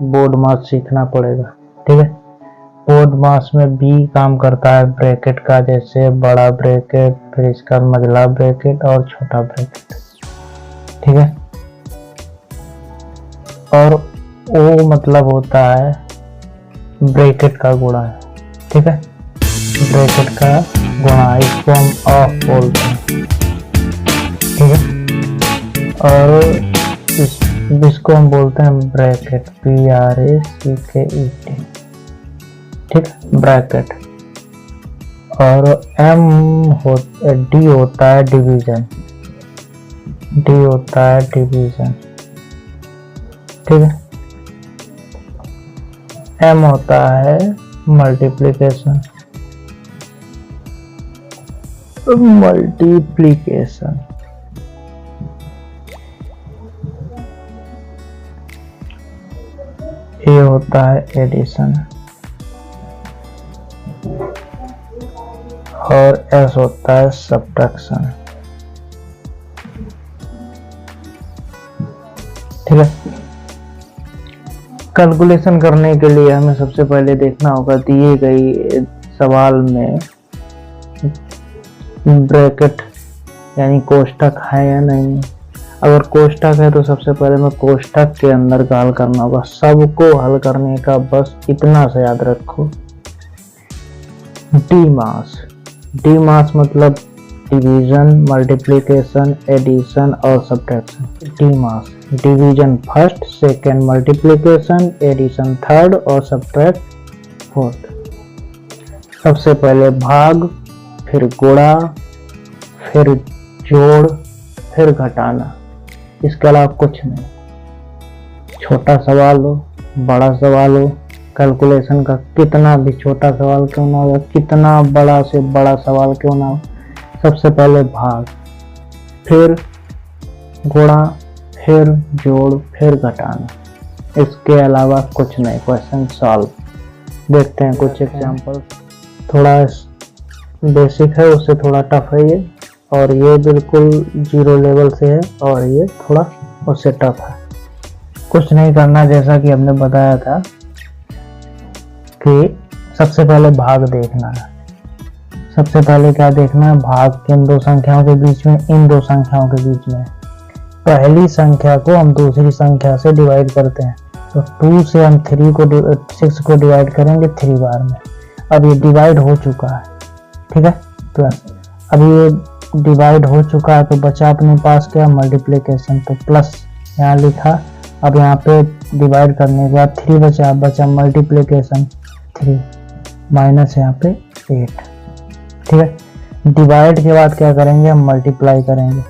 Board मास सीखना पड़ेगा। ठीक है, बोर्ड मास में बी काम करता है ब्रैकेट का, जैसे बड़ा ब्रैकेट, फिर इसका मझला ब्रैकेट और छोटा ब्रैकेट। ठीक है, और ओ मतलब होता है ब्रैकेट का गुणा है। ठीक है, ब्रैकेट का गुणा, इसको हम ऑफ बोलते हैं। ठीक है, और इसको हम बोलते हैं ब्रैकेट, BRACKET। ठीक है, ब्रैकेट। और डी होता है डिवीजन, डी होता है डिवीजन। ठीक है, एम होता है मल्टीप्लिकेशन, मल्टीप्लिकेशन। ए होता है एडिशन, और एस होता है सब्ट्रैक्शन। ठीक है, कैलकुलेशन करने के लिए हमें सबसे पहले देखना होगा दिए गई सवाल में ब्रैकेट यानी कोष्ठक है या नहीं। अगर कोष्ठक है तो सबसे पहले मैं कोष्ठक के अंदर का हल करना होगा। सबको हल करने का बस इतना से याद रखो, डी मास। डी मास मतलब डिवीजन, मल्टीप्लिकेशन, एडिशन और subtraction. DMAS, division first, second multiplication, addition third और सब्ट्रैक्ट फोर्थ। सबसे पहले भाग, फिर गुणा, फिर जोड़, फिर घटाना, इसके अलावा कुछ नहीं। छोटा सवाल हो, बड़ा सवाल हो, कैलकुलेशन का कितना भी छोटा सवाल क्यों ना हो, कितना बड़ा से बड़ा सवाल क्यों ना हो, सबसे पहले भाग, फिर गुणा, फिर जोड़, फिर घटाना, इसके अलावा कुछ नहीं। Question solve. देखते हैं कुछ एग्जांपल। थोड़ा बेसिक है, उससे थोड़ा टफ है ये, और ये बिल्कुल जीरो लेवल से है, और ये थोड़ा उससे टफ है। कुछ नहीं करना, जैसा कि हमने बताया था कि सबसे पहले भाग देखना है। सबसे पहले क्या देखना है, भाग किन दो संख्याओं के बीच में, इन दो संख्याओं के बीच में। पहली संख्या को हम दूसरी संख्या से डिवाइड करते हैं, तो 2 से हम 6 को डिवाइड करेंगे 3 बार में। अब ये डिवाइड हो चुका है, ठीक है, प्लस। अब ये डिवाइड हो चुका है तो बचा अपने पास क्या, मल्टीप्लिकेशन, तो प्लस यहाँ लिखा। अब यहाँ पे डिवाइड करने के बाद 3 बचा मल्टीप्लिकेशन 3, माइनस यहाँ पे 8। ठीक है, डिवाइड के बाद क्या करेंगे, हम मल्टीप्लाई करेंगे।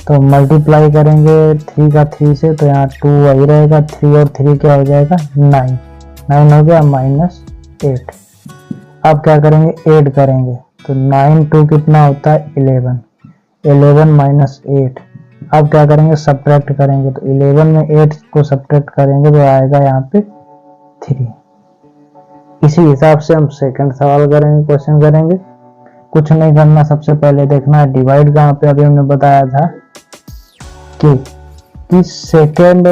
तो मल्टीप्लाई करेंगे 3 का 3 से, तो यहाँ 2 वही रहेगा, 3 और 3 क्या हो जाएगा, 9 हो गया, माइनस 8। अब क्या करेंगे, ऐड करेंगे, तो 9 2 कितना होता है, 11 माइनस 8। अब क्या करेंगे, सब्ट्रैक्ट करेंगे, तो 11 में 8 को सब्ट्रैक्ट करेंगे तो आएगा यहाँ पे 3। इसी हिसाब से हम सेकंड सवाल करेंगे, क्वेश्चन करेंगे। कुछ नहीं करना, सबसे पहले देखना है डिवाइड कहाँ पे। अभी हमने बताया था कि सेकंड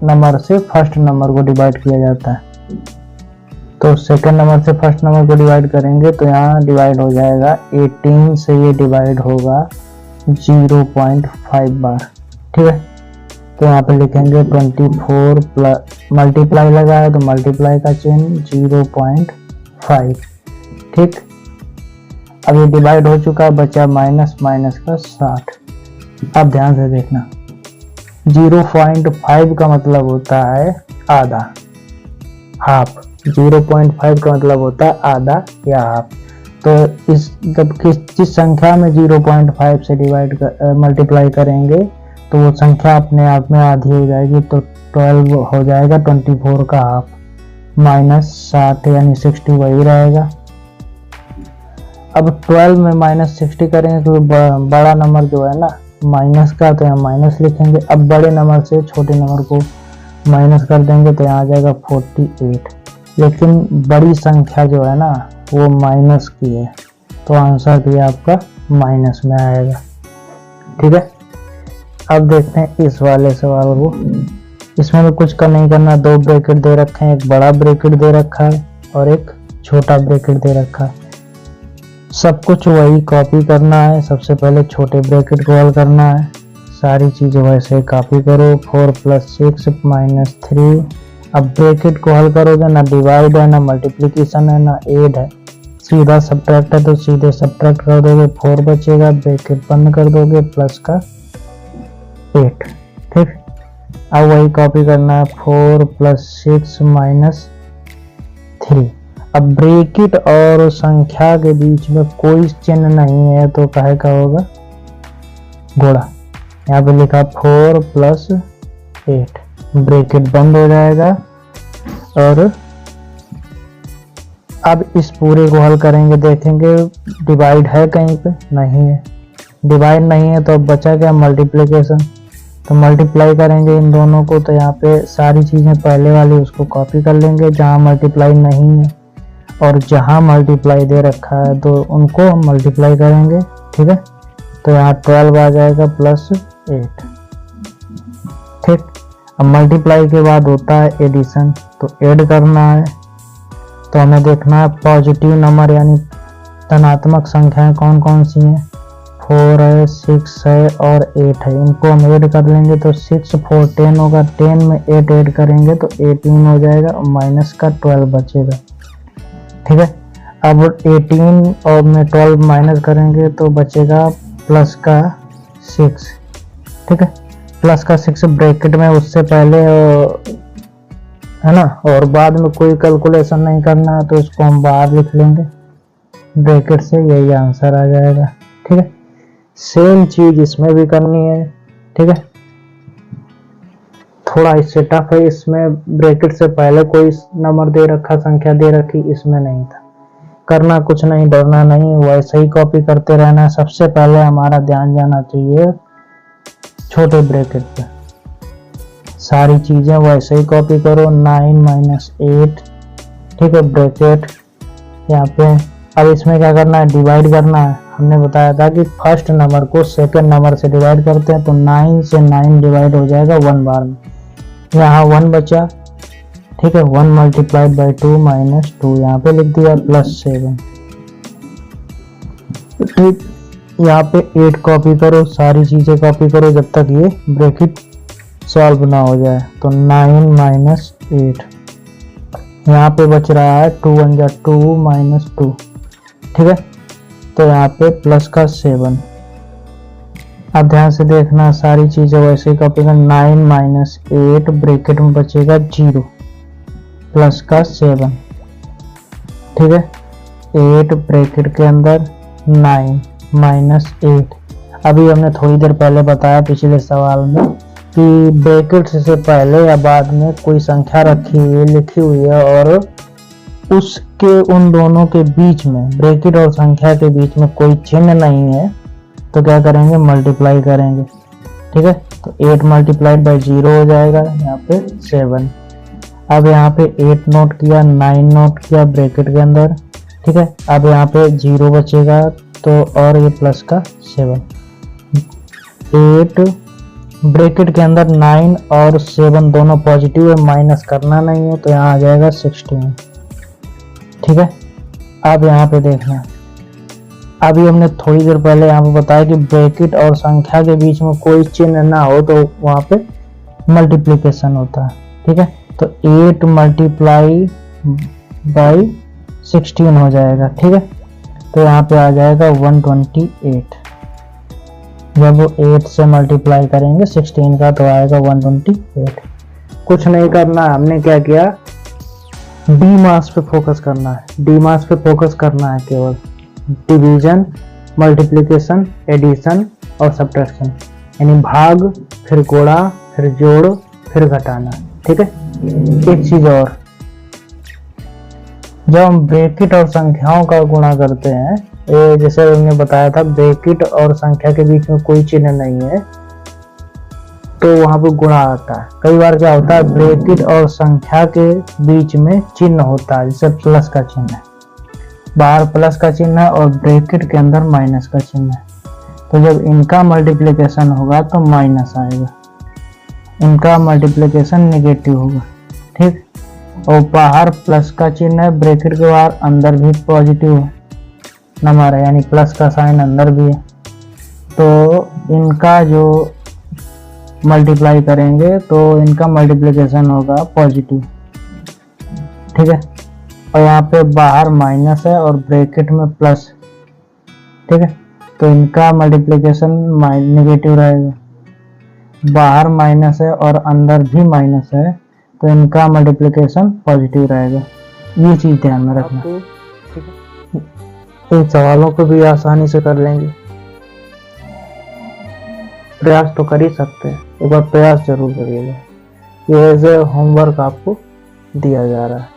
नंबर से फर्स्ट नंबर को डिवाइड किया जाता है। तो सेकंड नंबर से फर्स्ट नंबर को डिवाइड करेंगे तो यहाँ डिवाइड हो जाएगा 18 से, ये डिवाइड होगा 0.5 बार। ठीक है, तो यहाँ पे लिखेंगे 24 प्लस, मल्टीप्लाई लगा है तो मल्टीप्लाई का चिन्ह 0.5। ठीक, अब ये डिवाइड हो चुका, बचा माइनस, माइनस का 60। अब ध्यान से देखना, 0.5 का मतलब होता है आधा, हाफ। 0.5 का मतलब होता है आधा या हाफ। तो इस जब जिस संख्या में 0.5 से डिवाइड मल्टीप्लाई करेंगे तो वो संख्या अपने आप में आधी हो जाएगी, तो 12 हो जाएगा 24 का हाफ, माइनस 60 यानी 60 वही रहेगा। अब 12 में माइनस 60 करेंगे तो बड़ा नंबर जो है ना माइनस का, तो यहाँ माइनस लिखेंगे। अब बड़े नंबर से छोटे नंबर को माइनस कर देंगे तो यहाँ आ जाएगा 48। लेकिन बड़ी संख्या जो है ना वो माइनस की है, तो आंसर भी आपका माइनस में आएगा। ठीक है, अब देखते हैं इस वाले सवाल को। इसमें भी कुछ का नहीं करना, दो ब्रैकेट दे रखे हैं, एक बड़ा ब्रैकेट दे रखा है और एक छोटा ब्रैकेट दे रखा है। सब कुछ वही कॉपी करना है। सबसे पहले छोटे ब्रैकेट को हल करना है, सारी चीजें वैसे कॉपी करो। 4 + 6 - 3। अब ब्रैकेट को हल करोगे, ना डिवाइड है, ना मल्टीप्लिकेशन है, ना ऐड है, सीधा सब्ट्रैक्ट है, तो सीधे सब्ट्रैक्ट कर दोगे, 4 बचेगा, ब्रैकेट बंद कर दोगे, प्लस का 8। ठीक, अब वही कॉपी करना है, 4 + 6 - 3। अब ब्रैकेट और संख्या के बीच में कोई चिन्ह नहीं है तो काहे का होगा, गुणा। यहाँ पे लिखा 4 + 8, ब्रैकेट बंद हो जाएगा। और अब इस पूरे को हल करेंगे, देखेंगे डिवाइड है कहीं पे, नहीं है। डिवाइड नहीं है तो अब बचा क्या, मल्टीप्लिकेशन। तो मल्टीप्लाई करेंगे इन दोनों को, तो यहाँ पे सारी चीजें पहले वाली उसको कॉपी कर लेंगे जहाँ मल्टीप्लाई नहीं है, और जहाँ मल्टीप्लाई दे रखा है तो उनको हम मल्टीप्लाई करेंगे। ठीक है, तो यहाँ 12 आ जाएगा प्लस 8। ठीक, अब मल्टीप्लाई के बाद होता है एडिशन, तो ऐड करना है। तो हमें देखना है पॉजिटिव नंबर यानी धनात्मक संख्याएं कौन कौन सी हैं। 4 है, 6 है और 8 है, इनको हम ऐड कर लेंगे तो 6 4 10 होगा। 10 में 8 ऐड करेंगे तो 18 हो जाएगा और माइनस का 12 बचेगा। ठीक है, अब 18 और में 12 माइनस करेंगे तो बचेगा प्लस का 6। ठीक है, प्लस का 6 ब्रैकेट में उससे पहले है ना, और बाद में कोई कैलकुलेशन नहीं करना है तो इसको हम बाहर लिख लेंगे ब्रैकेट से, यही आंसर आ जाएगा। ठीक है, सेम चीज इसमें भी करनी है। ठीक है, थोड़ा इससे टफ है, इसमें ब्रैकेट से पहले कोई नंबर दे रखा, संख्या दे रखी, इसमें नहीं था। करना कुछ नहीं, डरना नहीं, वैसे ही कॉपी करते रहना है। सबसे पहले हमारा ध्यान जाना चाहिए छोटे ब्रैकेट पे, सारी चीजें वैसे ही कॉपी करो। 9 - 8। ठीक है, ब्रैकेट यहाँ पे। अब इसमें क्या करना है, डिवाइड करना है। हमने बताया था कि फर्स्ट नंबर को सेकंड नंबर से डिवाइड करते हैं, तो 9 से 9 डिवाइड हो जाएगा 1 बार में। यहाँ 1 बचा। ठीक है, 1 × 2 - 2 यहाँ पे लिख दिया, प्लस 7। ठीक, यहाँ पे 8 कॉपी करो, सारी चीजें कॉपी करो जब तक ये ब्रैकेट सॉल्व ना हो जाए। तो 9 - 8 यहाँ पे बच रहा है 2 × 1 = 2 - 2। ठीक है, तो यहाँ पे प्लस का 7। अब ध्यान से देखना, सारी चीजें वैसे ही कॉपी करना। 9 - 8 ब्रैकेट में बचेगा 0, प्लस का 7। ठीक है, 8 ब्रैकेट के अंदर 9 - 8। अभी हमने थोड़ी देर पहले बताया पिछले सवाल में कि ब्रैकेट से पहले या बाद में कोई संख्या रखी हुई लिखी हुई है और उसके उन दोनों के बीच में, ब्रैकेट और संख्या के बीच में कोई चिन्ह नहीं है, तो क्या करेंगे, मल्टीप्लाई करेंगे। ठीक है, तो 8 × 0 हो जाएगा, यहाँ पे 7। अब यहाँ पे 8 नोट किया, 9 नोट किया ब्रैकेट के अंदर। ठीक है, अब यहाँ पे 0 बचेगा, तो और ये प्लस का 7। 8 ब्रैकेट के अंदर 9 और 7 दोनों पॉजिटिव है, माइनस करना नहीं है, तो यहाँ आ जाएगा 16। ठीक है, अब यहाँ पे देखना, अभी हमने थोड़ी देर पहले यहाँ पे बताया कि ब्रैकेट और संख्या के बीच में कोई चिन्ह ना हो तो वहाँ पे मल्टीप्लिकेशन होता है। ठीक है, तो 8 × 16 हो जाएगा। ठीक है, तो यहाँ पे आ जाएगा 128। जब 8 से मल्टीप्लाई करेंगे 16 का तो आएगा 128। कुछ नहीं करना, हमने क्या किया, डी मास पे फोकस करना है। डी मास पे फोकस करना है, केवल डिवीजन, मल्टीप्लिकेशन, एडिशन और सब्ट्रैक्शन, यानी भाग, फिर गुणा, फिर जोड़, फिर घटाना। ठीक है, एक चीज और, जब हम ब्रैकेट और संख्याओं का गुणा करते हैं, जैसे हमने बताया था ब्रैकेट और संख्या के बीच में कोई चिन्ह नहीं है तो वहां पे गुणा आता है। कई बार क्या होता है, ब्रैकेट और संख्या के बीच में चिन्ह होता है, जैसे प्लस का चिन्ह है, बाहर प्लस का चिन्ह है और ब्रैकेट के अंदर माइनस का चिन्ह है, तो जब इनका मल्टीप्लिकेशन होगा तो माइनस आएगा। इनका मल्टीप्लिकेशन नेगेटिव होगा, ठीक। और बाहर प्लस का चिन्ह है, ब्रैकेट के बाहर अंदर भी पॉजिटिव है नंबर है, यानी प्लस का साइन अंदर भी है, तो इनका जो मल्टीप्लाई करेंगे तो इनका मल्टीप्लिकेशन होगा पॉजिटिव, ठीक है। और यहाँ पे बाहर माइनस है और ब्रैकेट में प्लस, ठीक है, तो इनका मल्टीप्लिकेशन नेगेटिव रहेगा। बाहर माइनस है और अंदर भी माइनस है, तो इनका मल्टीप्लिकेशन पॉजिटिव रहेगा। ये चीज ध्यान में रखना। इन सवालों को भी आसानी से कर लेंगे, प्रयास तो कर ही सकते हैं, एक बार प्रयास जरूर करिएगा। ये एज ए होमवर्क आपको दिया जा रहा है।